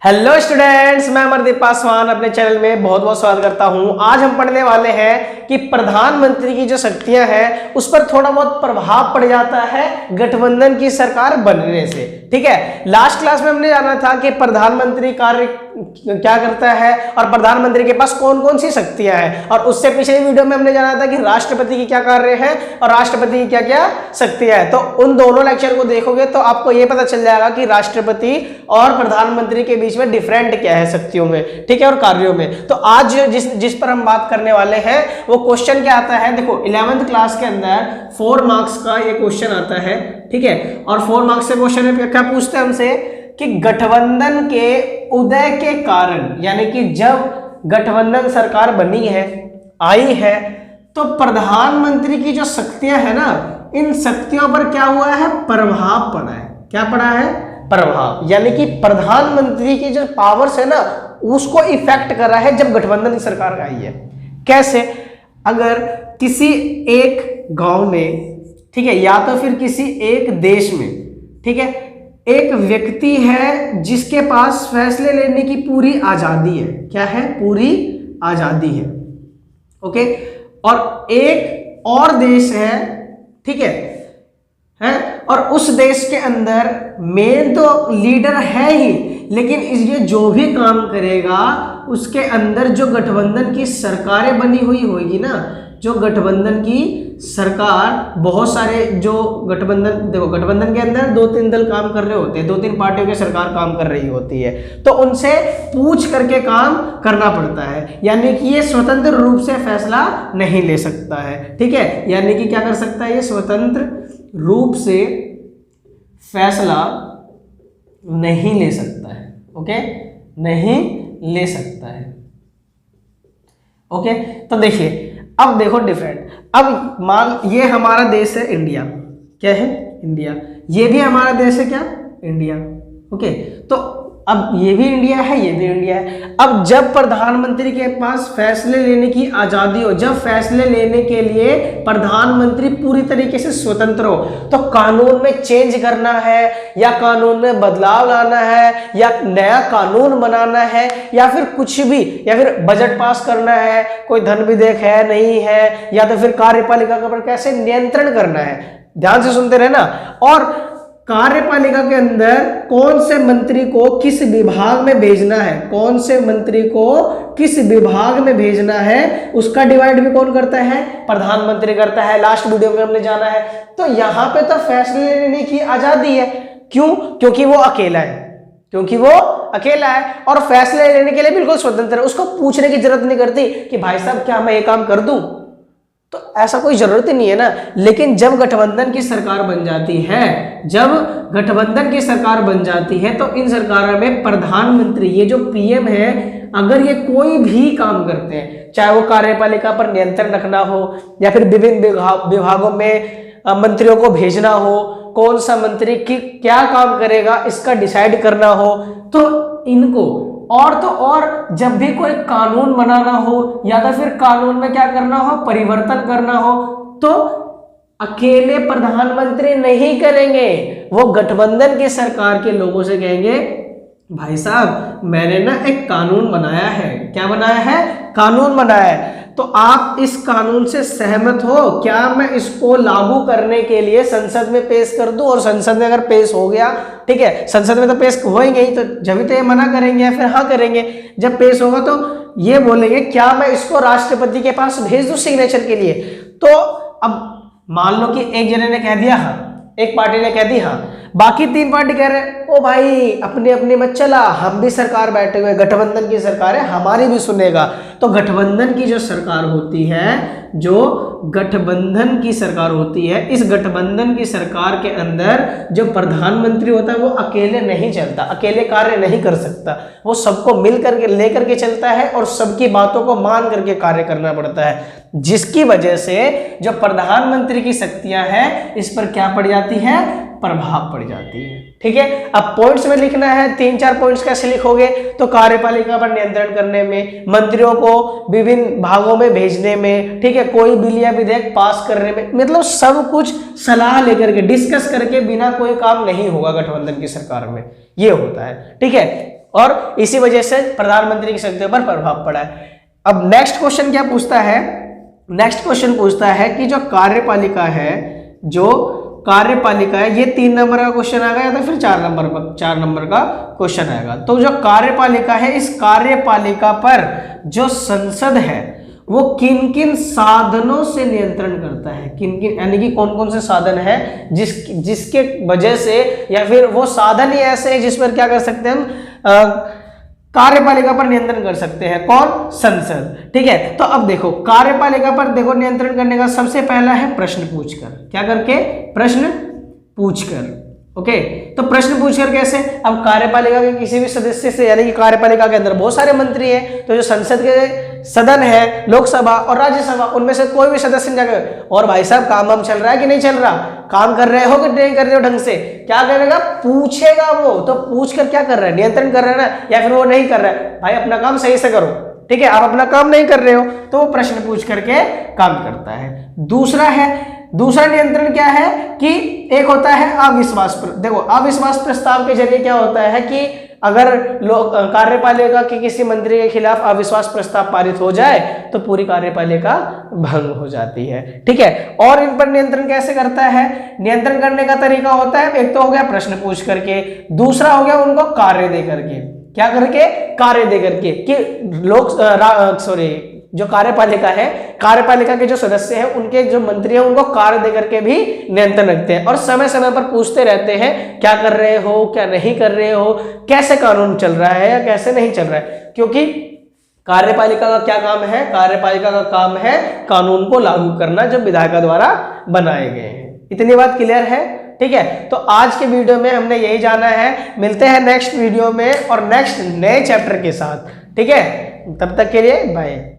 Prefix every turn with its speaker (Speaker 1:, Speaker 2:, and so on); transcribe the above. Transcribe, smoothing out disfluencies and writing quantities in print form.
Speaker 1: Hello students, मैं अमरदीप पासवान अपने channel में बहुत बहुत स्वागत करता हूं। आज हम पढ़ने वाले हैं कि प्रधानमंत्री की जो शक्तियां हैं उस पर थोड़ा बहुत प्रभाव पड़ जाता है गठबंधन की सरकार बनने से। ठीक है, लास्ट क्लास में हमने जाना था कि प्रधानमंत्री कार्य क्या करता है और प्रधानमंत्री के पास कौन कौन सी शक्तियां हैं, और उससे पिछले वीडियो में हमने जाना था कि राष्ट्रपति की क्या कार्य है और राष्ट्रपति की क्या क्या शक्तियां हैं। तो उन दोनों लेक्चर को देखोगे तो आपको यह पता चल जाएगा कि राष्ट्रपति और प्रधानमंत्री के बीच में डिफरेंट क्या है शक्तियों में, ठीक है, और कार्यों में। तो आज जिस पर हम बात करने वाले हैं वो क्वेश्चन क्या आता है। देखो 11th क्लास के अंदर 4 मार्क्स का ये क्वेश्चन आता है, ठीक है, और 4 मार्क्स के क्वेश्चन में क्या पूछते हैं हमसे कि गठबंधन के उदय के कारण, यानी कि जब गठबंधन सरकार बनी है, आई है, तो प्रधानमंत्री की जो शक्तियां है ना, इन शक्तियों पर क्या हुआ है, प्रभाव पड़ा है। क्या पड़ा है? प्रभाव, यानी कि प्रधानमंत्री की जो पावर्स है ना उसको इफेक्ट कर रहा है जब गठबंधन की सरकार आई है। कैसे? अगर किसी एक गांव में, ठीक है, या तो फिर किसी एक देश में, ठीक है, एक व्यक्ति है जिसके पास फैसले लेने की पूरी आजादी है। क्या है? पूरी आजादी है। ओके, और एक और देश है, ठीक है, और उस देश के अंदर मेन तो लीडर है ही, लेकिन ये जो भी काम करेगा उसके अंदर जो गठबंधन की सरकारें बनी हुई होगी ना, जो गठबंधन की सरकार, बहुत सारे जो गठबंधन, देखो गठबंधन के अंदर 2-3 दल काम कर रहे होते हैं, 2-3 पार्टियों की सरकार काम कर रही होती है, तो उनसे पूछ करके काम करना पड़ता है। यानी कि ये स्वतंत्र रूप से फैसला नहीं ले सकता है, ठीक है, यानी कि क्या कर सकता है, ये स्वतंत्र रूप से फैसला नहीं ले सकता है। ओके, नहीं ले सकता है। ओके, तो देखिए, अब देखो डिफरेंट। अब मान ये हमारा देश है इंडिया। क्या है? इंडिया। ये भी हमारा देश है। क्या? इंडिया। ओके, तो अब ये भी इंडिया है, ये भी इंडिया है। अब जब प्रधानमंत्री के पास फैसले लेने की आजादी हो, जब फैसले लेने के लिए प्रधानमंत्री पूरी तरीके से स्वतंत्र हो, तो कानून में चेंज करना है या कानून में बदलाव लाना है या नया कानून बनाना है या फिर कुछ भी, या फिर बजट पास करना है, कोई धन विधेयक है नहीं है, या तो फिर कार्यपालिका पर कैसे नियंत्रण करना है। ध्यान से सुनते रहे ना। और कार्यपालिका के अंदर कौन से मंत्री को किस विभाग में भेजना है, कौन से मंत्री को किस विभाग में भेजना है, उसका डिवाइड भी कौन करता है? प्रधानमंत्री करता है। लास्ट वीडियो में हमने जाना है। तो यहां पे तो फैसले लेने की आजादी है। क्यों? क्योंकि वो अकेला है, क्योंकि वो अकेला है और फैसले लेने के लिए बिल्कुल स्वतंत्र है। उसको पूछने की जरूरत नहीं करती कि भाई साहब क्या मैं ये काम कर दूं, तो ऐसा कोई जरूरत ही नहीं है ना। लेकिन जब गठबंधन की सरकार बन जाती है, जब गठबंधन की सरकार बन जाती है, तो इन सरकारों में प्रधानमंत्री, ये जो पीएम है, अगर ये कोई भी काम करते हैं, चाहे वो कार्यपालिका पर नियंत्रण रखना हो या फिर विभिन्न विभागों में मंत्रियों को भेजना हो, कौन सा मंत्री की क्या काम करेगा इसका डिसाइड करना हो, तो इनको, और तो और जब भी कोई कानून बनाना हो या तो फिर कानून में क्या करना हो, परिवर्तन करना हो, तो अकेले प्रधानमंत्री नहीं करेंगे। वो गठबंधन की सरकार के लोगों से कहेंगे भाई साहब मैंने ना एक कानून बनाया है। क्या बनाया है? कानून बनाया है। तो आप इस कानून से सहमत हो क्या? मैं इसको लागू करने के लिए संसद में पेश कर दूं, और संसद में अगर पेश हो गया, ठीक है, संसद में तो पेश होएंगे ही, तो जब तो ये मना करेंगे या फिर हाँ करेंगे। जब पेश होगा तो ये बोलेंगे क्या मैं इसको राष्ट्रपति के पास भेज दूं सिग्नेचर के लिए। तो अब मान लो कि एक जने ने कह दिया हाँ, एक पार्टी ने कह दी हाँ, बाकी 3 पार्टी कह रहे हैं ओ भाई अपने अपने मत चला, हम भी सरकार बैठे हुए, गठबंधन की सरकार है, हमारी भी सुनेगा। तो गठबंधन की जो सरकार होती है, जो गठबंधन की सरकार होती है, इस गठबंधन की सरकार के अंदर जो प्रधानमंत्री होता है वो अकेले नहीं चलता, अकेले कार्य नहीं कर सकता, वो सबको मिल करके लेकर के चलता है और सबकी बातों को मान करके कार्य करना पड़ता है, जिसकी वजह से जो प्रधानमंत्री की शक्तियां हैं इस पर क्या पड़ जाती है? प्रभाव पड़ जाती है। ठीक है, अब पॉइंट्स में लिखना है। 3-4 पॉइंट्स कैसे लिखोगे? तो कार्यपालिका पर नियंत्रण करने में, मंत्रियों को विभिन्न भागों में भेजने में, ठीक है, कोई बिल या विधेयक पास करने में, मतलब सब कुछ सलाह लेकर के, डिस्कस करके बिना कोई काम नहीं होगा गठबंधन की सरकार में, ये होता है। ठीक है, और इसी वजह से प्रधानमंत्री की शक्तियों पर प्रभाव पड़ा है। अब नेक्स्ट क्वेश्चन क्या पूछता है, नेक्स्ट क्वेश्चन पूछता है कि जो कार्यपालिका है, जो कार्यपालिका है, ये 3 नंबर का क्वेश्चन आएगा या तो फिर 4 नंबर का क्वेश्चन आएगा। तो जो कार्यपालिका है, इस कार्यपालिका पर जो संसद है वो किन किन साधनों से नियंत्रण करता है, किन किन, यानी कि कौन कौन से साधन है जिसके वजह से, या फिर वो साधन ही ऐसे है जिस पर क्या कर सकते हैं हम, कार्यपालिका पर नियंत्रण कर सकते हैं। कौन? संसद। ठीक है, तो अब देखो कार्यपालिका पर देखो नियंत्रण करने का सबसे पहला है प्रश्न पूछकर। क्या करके? प्रश्न पूछकर। ओके, तो प्रश्न पूछकर कैसे? अब कार्यपालिका के किसी भी सदस्य से, यानी कि कार्यपालिका के अंदर बहुत सारे मंत्री हैं, तो जो संसद के सदन है, लोकसभा और राज्यसभा, उनमें से कोई भी सदस्य जाकर, और भाई साहब काम वाम चल रहा है कि नहीं चल रहा, काम कर रहे हो कि नहीं कर रहे हो ढंग से, क्या करेगा? पूछेगा वो। तो पूछ कर क्या कर रहा है? नियंत्रण कर रहा है ना, या फिर वो नहीं कर रहा है, भाई अपना काम सही से करो, ठीक है, आप अपना काम नहीं कर रहे हो, तो वो प्रश्न पूछ करके काम करता है। दूसरा नियंत्रण क्या है कि एक होता है अविश्वास। देखो अविश्वास प्रस्ताव के जरिए क्या होता है कि अगर कार्यपालिका के किसी मंत्री के खिलाफ अविश्वास प्रस्ताव पारित हो जाए तो पूरी कार्यपालिका भंग हो जाती है। ठीक है, और इन पर नियंत्रण कैसे करता है? नियंत्रण करने का तरीका होता है, एक तो हो गया प्रश्न पूछ करके, दूसरा हो गया उनको कार्य दे करके। क्या करके? कार्य दे करके, कि जो कार्यपालिका है, कार्यपालिका के जो सदस्य हैं, उनके जो मंत्री हैं, उनको कार्य देकर के भी नियंत्रण रखते हैं और समय समय पर पूछते रहते हैं क्या कर रहे हो, क्या नहीं कर रहे हो, कैसे कानून चल रहा है या कैसे नहीं चल रहा है। क्योंकि कार्यपालिका का क्या काम है? कार्यपालिका का काम है कानून को लागू करना जो विधायिका द्वारा बनाए गए हैं। इतनी बात क्लियर है? ठीक है, तो आज के वीडियो में हमने यही जाना है। मिलते हैं नेक्स्ट वीडियो में और नेक्स्ट नए चैप्टर के साथ। ठीक है, तब तक के लिए बाय।